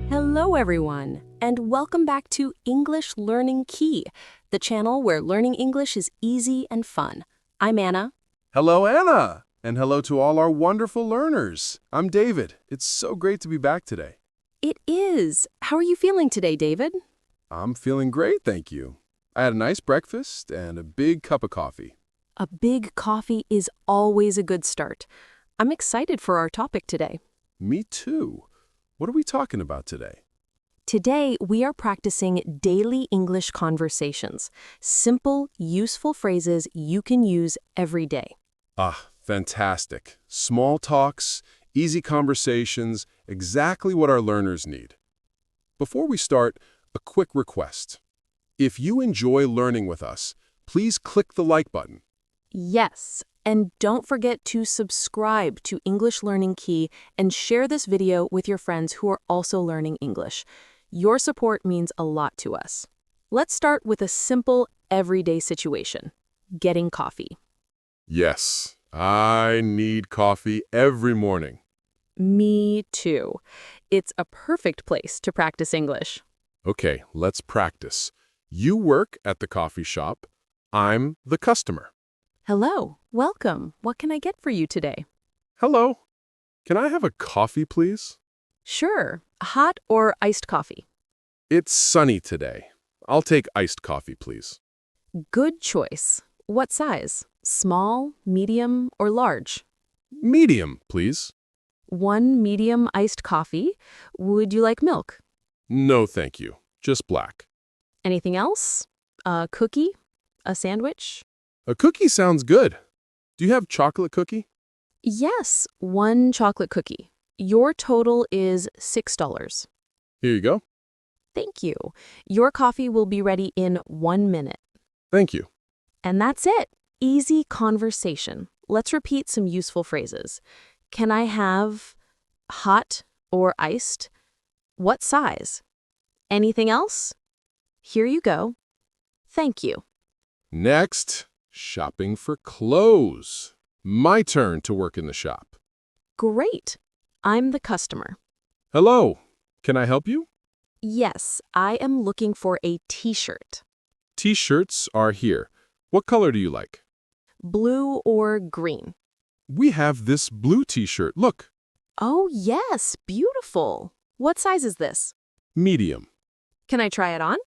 Hello, everyone, and welcome back to English Learning Key, the channel where learning English is easy and fun. I'm Anna. Hello, Anna! And hello to all our wonderful learners. I'm David. It's so great to be back today. It is. How are you feeling today, David? I'm feeling great, thank you. I had a nice breakfast and a big cup of coffee. A big coffee is always a good start. I'm excited for our topic today. Me too. What are we talking about today? Today, we are practicing daily English conversations, simple, useful phrases you can use every day. Fantastic. Small talks, easy conversations, exactly what our learners need. Before we start, a quick request. If you enjoy learning with us, please click the like button. Yes, and don't forget to subscribe to English Learning Key and share this video with your friends who are also learning English. Your support means a lot to us. Let's start with a simple, everyday situation: getting coffee. Yes, I need coffee every morning. Me too. It's a perfect place to practice English. Okay, let's practice. You work at the coffee shop. I'm the customer. Hello, welcome. What can I get for you today? Hello. Can I have a coffee, please? Sure, hot or iced coffee? It's sunny today. I'll take iced coffee, please. Good choice. What size? Small, medium, or large? Medium, please. One medium iced coffee. Would you like milk? No, thank you. Just black. Anything else? A cookie? A sandwich? A cookie sounds good. Do you have chocolate cookie? Yes, one chocolate cookie. Your total is $6. Here you go. Thank you. Your coffee will be ready in 1 minute. Thank you. And that's it. Easy conversation. Let's repeat some useful phrases. Can I have hot or iced? What size? Anything else? Here you go. Thank you. Next, shopping for clothes. My turn to work in the shop. Great. I'm the customer. Hello. Can I help you? Yes, I am looking for a t-shirt. T-shirts are here. What color do you like? Blue or green? We have this blue t-shirt. Look. Oh, yes, beautiful. What size is this? Medium. Can I try it on?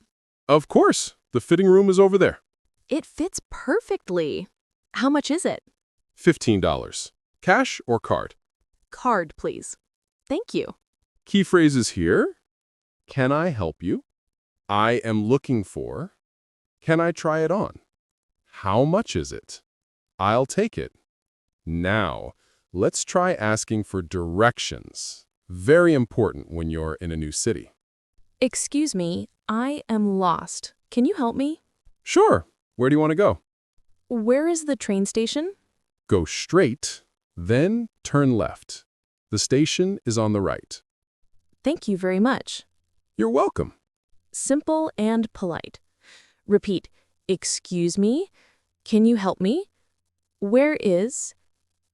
Of course. The fitting room is over there. It fits perfectly. How much is it? $15. Cash or card? Card, please. Thank you. Key phrases here. Can I help you? I am looking for. Can I try it on? How much is it? I'll take it. Now, let's try asking for directions. Very important when you're in a new city. Excuse me, I am lost. Can you help me? Sure. Where do you want to go? Where is the train station? Go straight, then turn left. The station is on the right. Thank you very much. You're welcome. Simple and polite. Repeat, excuse me, can you help me? Where is?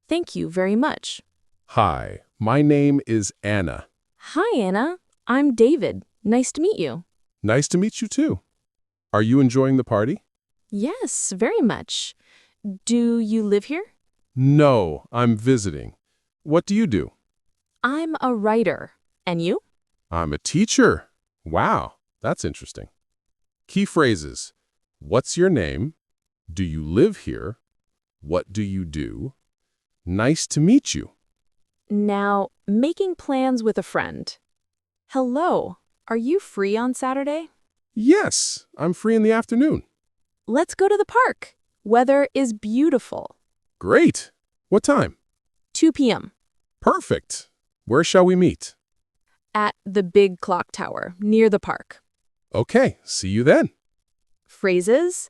Thank you very much. Hi, my name is Anna. Hi, Anna. I'm David. Nice to meet you. Nice to meet you too. Are you enjoying the party? Yes, very much. Do you live here? No, I'm visiting. What do you do? I'm a writer. And you? I'm a teacher. Wow, that's interesting. Key phrases. What's your name? Do you live here? What do you do? Nice to meet you. Now, making plans with a friend. Hello, are you free on Saturday? Yes, I'm free in the afternoon. Let's go to the park. Weather is beautiful. Great. What time? 2 p.m. Perfect. Where shall we meet? At the big clock tower near the park. Okay, see you then. Phrases: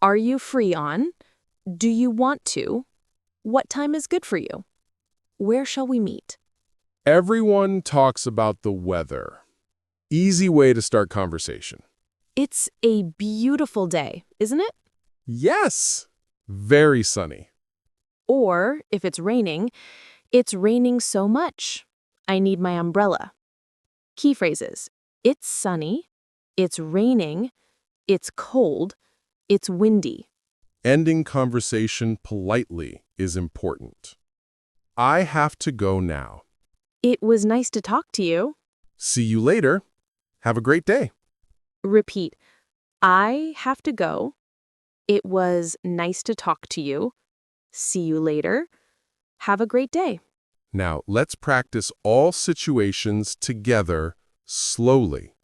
are you free on? Do you want to? What time is good for you? Where shall we meet? Everyone talks about the weather. Easy way to start conversation. It's a beautiful day, isn't it? Yes, Very sunny. Or, if it's raining so much. I need my umbrella. Key phrases. It's sunny. It's raining. It's cold. It's windy. Ending conversation politely is important. I have to go now. It was nice to talk to you. See you later. Have a great day. Repeat. I have to go. It was nice to talk to you. See you later. Have a great day. Now, let's practice all situations together slowly.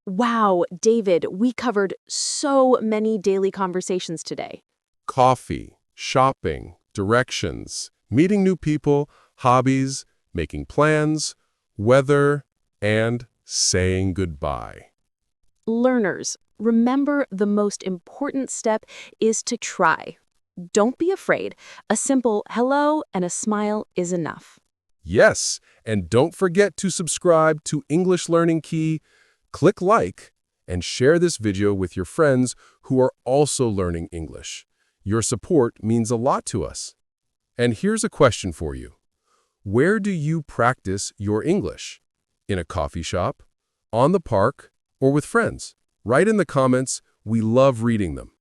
Wow, David, we covered so many daily conversations today. Coffee, shopping, directions, meeting new people, hobbies, making plans, weather, and saying goodbye. Learners, remember the most important step is to try. Don't be afraid. A simple hello and a smile is enough. Yes, and don't forget to subscribe to English Learning Key, click like, and share this video with your friends who are also learning English. Your support means a lot to us. And here's a question for you. Where do you practice your English? In a coffee shop, on the park, or with friends? Write in the comments. We love reading them.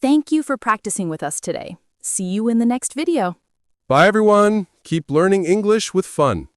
Thank you for practicing with us today. See you in the next video. Bye, everyone. Keep learning English with fun.